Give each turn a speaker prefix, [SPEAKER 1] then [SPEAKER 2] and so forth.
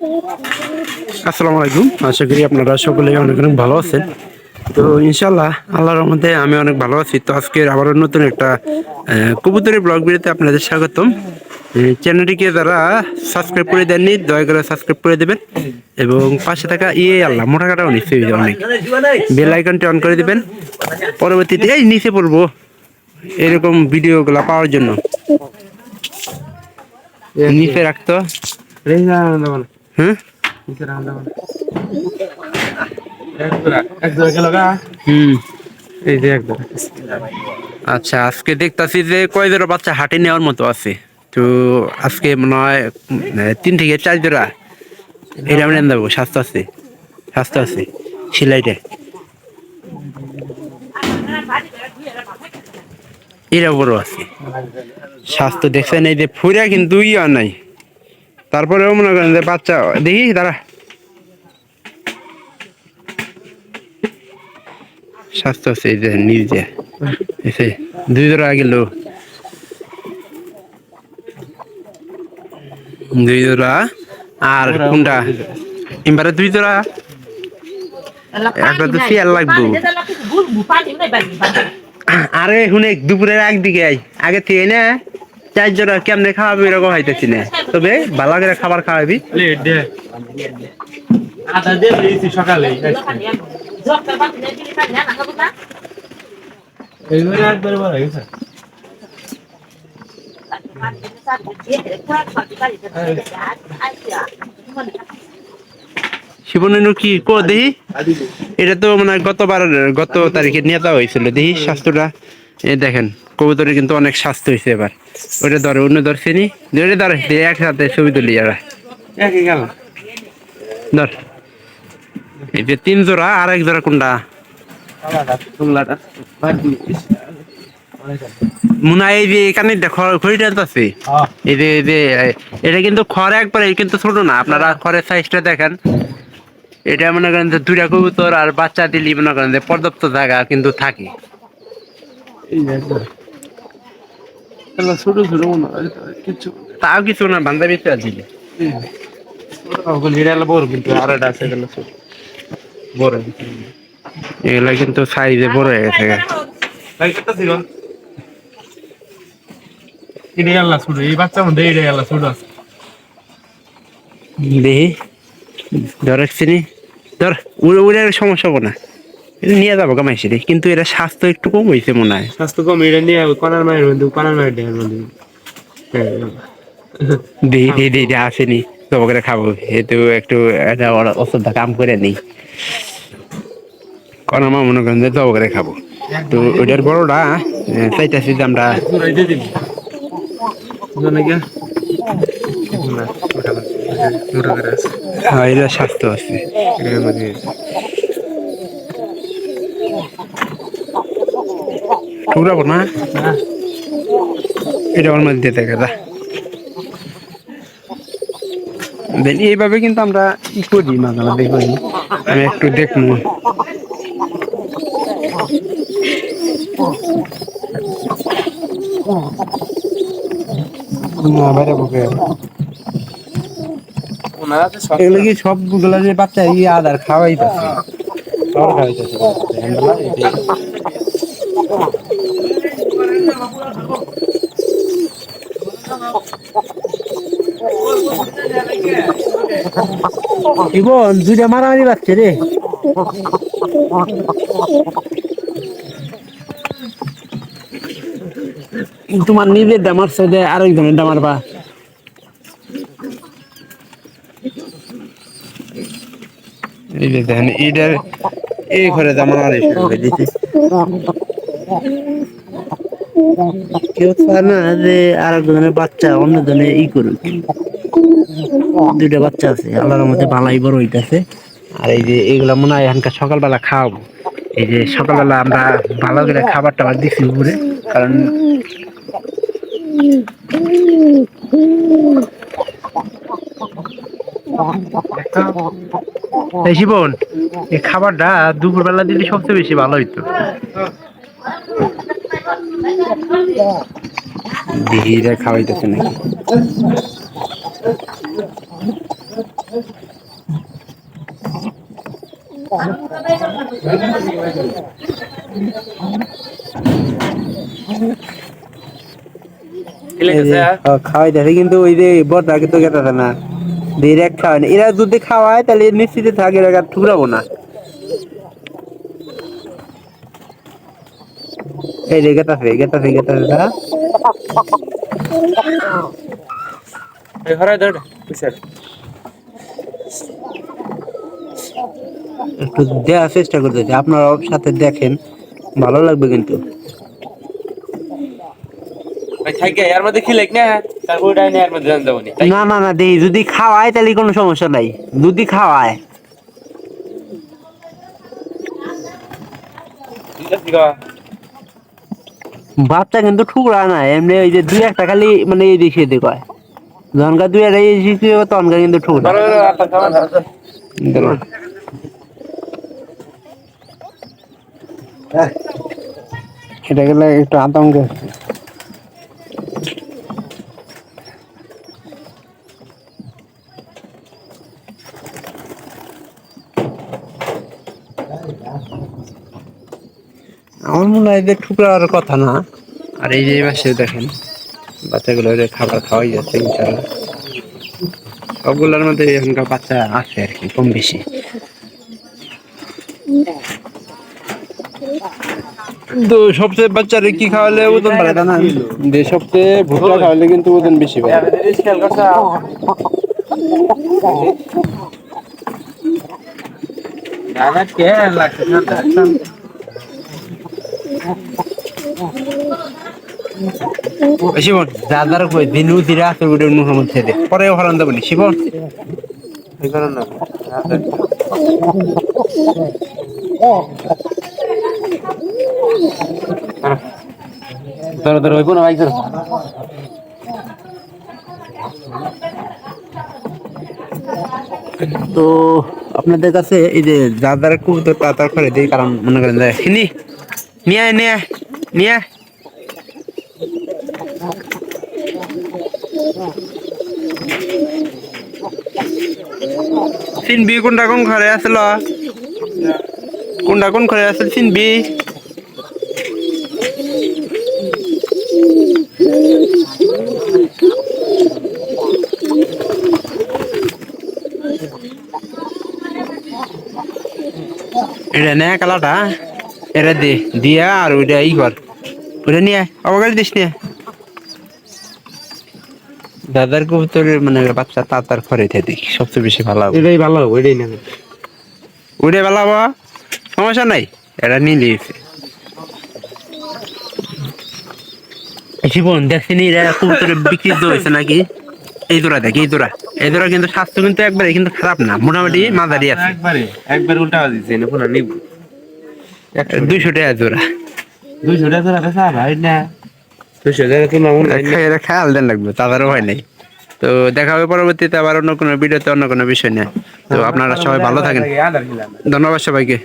[SPEAKER 1] আসসালামু আলাইকুম। আশা করি আপনারা সকলেই অনেক অনেক ভালো আছেন। তো ইনশাল্লাহ আল্লাহর রহমতে আমি অনেক ভালো আছি। তো আজকে আবারও নতুন একটা কবুতরের ব্লগ ভিডিওতে আপনাদের স্বাগতম। চ্যানেলটিকে যারা সাবস্ক্রাইব করে দেননি দয়া করে সাবস্ক্রাইব করে দেবেন এবং পাশে থাকা আল্লাহ মোটা কাটাও নিশ্চয়ই অনেক বেল আইকনটি অন করে দেবেন। পরবর্তীতে এই নিচে পড়বো এরকম ভিডিওগুলো পাওয়ার জন্য নিচে রাখতো। হ্যাঁ আচ্ছা, আজকে দেখতেছি যে কয় জোড়া বাচ্চা হাটে নেওয়ার মতো আছে। তো আজকে মনে হয় 3 থেকে 4 জোড়া এটা আমি দেবো। স্বাস্থ্য আছে, স্বাস্থ্য আছে সেলাইটা এরা বড় আছে। স্বাস্থ্য দেখছেন, এই যে ফুরা কিন্তু ইয়া নাই। তারপরেও মনে করেন যে বাচ্চা দেখি তারা স্বাস্থ্য আছে। এই যে নিজে এসে 2 জোড়া গেল, 2 জোড়া আর কোনটা এবারে 2 জোড়া একটা তো শিয়াল লাগবো। আরে শুনে দুপুরের একদিকে আগে থেকে না 4 জোড়া কেমনে খাওয়াবি এরকম হইতেছি না, তবে ভালো করে খাবার খাওয়াবি। সকালে শিবনু কি কো দেহি, এটা তো মানে গত তারিখে নিয়ে যাওয়া হয়েছিল। দেহি স্বাস্থ্যটা দেখেন, কবুতরের কিন্তু অনেক স্বাস্থ্য হয়েছে এবার। ওটা ধরে অন্য ধরছে নি, ধরে একসাথে ছবি তুলি এরা ধর। এই যে 3 জোড়া আর 1 জোড়া কোনটা মুনা, এই যে এখানে খড়িটা আছে। এই যে এটা কিন্তু খড় একবার কিন্তু ছোট না, আপনারা খড়ের সাইজটা দেখেন। এটা মনে করেন যে 2টা কবুতর আর বাচ্চা দিলি মনে করেন যে পর্যাপ্ত জায়গা কিন্তু থাকে। ছোট ছোট কিছু তাও কিছু না, বান্ধবী দিলে বড় কিন্তু আর একটা আছে বড়, এগুলা কিন্তু সাইজে বড় হয়ে গেছে। দেখি ধরেছি ধর উড়ে সমস্যা হবো না, এটা নিয়ে যাবো কামাইছি রে। কিন্তু এটা স্বাস্থ্য একটু কম হয়েছে মনে হয়। স্বাস্থ্য কম, এটা নিয়ে কনার মায়ের বন্ধু কনার মায়ের দেহের বন্ধু দিদি আসেনি তো করে খাবো। যেহেতু একটু একটা ওষুধটা কাম করে নেই, কনার মা মনে করেন যে তো করে খাবো। তো ওইটার বড়টা চাইতেছি যে আমরা এটা স্বাস্থ্য আছে। টুকরাবো না, এটা ওর মধ্যে দেখা যা। এইভাবে কিন্তু আমরা ই করি মাঝে মাঝে করি। আমি একটু দেখবো এগুলো কি সবগুলো যে বাচ্চা আদার খাওয়াইতেছে জীবন 2টা মারামারি বাচ্চা রে। তোমার নিজের দামার সাথে আরেকজনের দামার বা এই যে দেখেন এটার এই ঘরে দামার দিতে কেউ চায় না যে আরেকজনের বাচ্চা অন্য জনে করুক। 2টা বাচ্চা আছে আল্লাহর মধ্যে ভালাই বড় হইতেছে। আর এই যে এগুলা মনে হয় এখানকার সকালবেলা খাওয়াবো। এই যে সকালবেলা আমরা ভালো করে খাবার টাবার দিচ্ছি উপরে, কারণ শিবন এই খাবারটা দুপুরবেলা দিলে সবচেয়ে বেশি ভালো হইতো। খাওয়াইতেছে নাকি খাওয়াই দেখে কিন্তু ওই যে বড়টা কিন্তু গেছে না ডিরেক্ট খাওয়ায় না এরা যদি খাওয়ায় তাহলে নিশ্চিত থাকে এরা ঠুকরাবো না এই রে গেতাছে না একটু দেওয়ার চেষ্টা করতেছি আপনারা সাথে দেখেন ভালো লাগবে কিন্তু না দেই যদি খাওয়ায় তাহলে কোনো সমস্যা নাই যদি খাওয়ায় বাচ্চা কিন্তু ঠুকরা না এমনি ওই যে দুই একটা খালি মানে এই দিকে দিকে হয় জনকা দুই একটা এই দিকে তনকা কিন্তু ঠুকরা এটা গেলে একটু আতঙ্ক আমার মনে হয় যে ঠুকরার কথা না আর এই যে পাশে দেখেন বাচ্চাগুলো খাবার খাওয়াই যাচ্ছে ইনশাআল্লাহ সবগুলোর মধ্যে এখনকার বাচ্চা আছে আর কি কম বেশি তো সবচেয়ে বাচ্চারে কি খাওয়ালে ওজন বাড়ে না যে সবচেয়ে ভুট্টা খাওয়ালে কিন্তু ওজন বেশি বাড়ে শিবন দাদার কই দিনু দিরা আছে ওটা মুহাম্মদ ছেড়ে পরে হরান দেবনি শিবন এই কারণ না ধর হইব না ভাই ধর তো আপনাদের কাছে এই যে দাদার কবুতর তার করে দেই কারণ মনে করেন যে নিয়ে চিনবি কোনটা কোন ঘরে আসল কোনটা কোন ঘরে আসল চিনবি এটা নে কালাটা এটা দে দিয়া আর ওইটা ই কর ওইটা নিয়ে অবকাশ দিস নিয়ে দাদার কবুতরের মানে বাচ্চা তার ঘরে দেখি সবচেয়ে বেশি ভালো হবে এটাই ভালো হবে ওইটাই নেবে ওইটাই ভালো হবে সমস্যা নাই এটা নিয়ে নিয়েছে জীবন দেখছি নি এরা কবুতরের বিক্রি হয়েছে নাকি এই জোড়া দেখ এই জোড়া কিন্তু স্বাস্থ্য কিন্তু একবারে কিন্তু খারাপ না মোটামুটি মাঝারি আছে একবার উল্টা দিচ্ছে না পুরো নিব 200 টাকা জোড়া 200 টাকা জোড়া বেচা ভাই না 200 টাকা তো নাম এরা খেয়াল দেন লাগবে তাদেরও হয় নাই তো দেখা হবে পরবর্তীতে আবার অন্য কোনো ভিডিওতে অন্য কোনো বিষয় নিয়ে তো আপনারা সবাই ভালো থাকেন ধন্যবাদ সবাইকে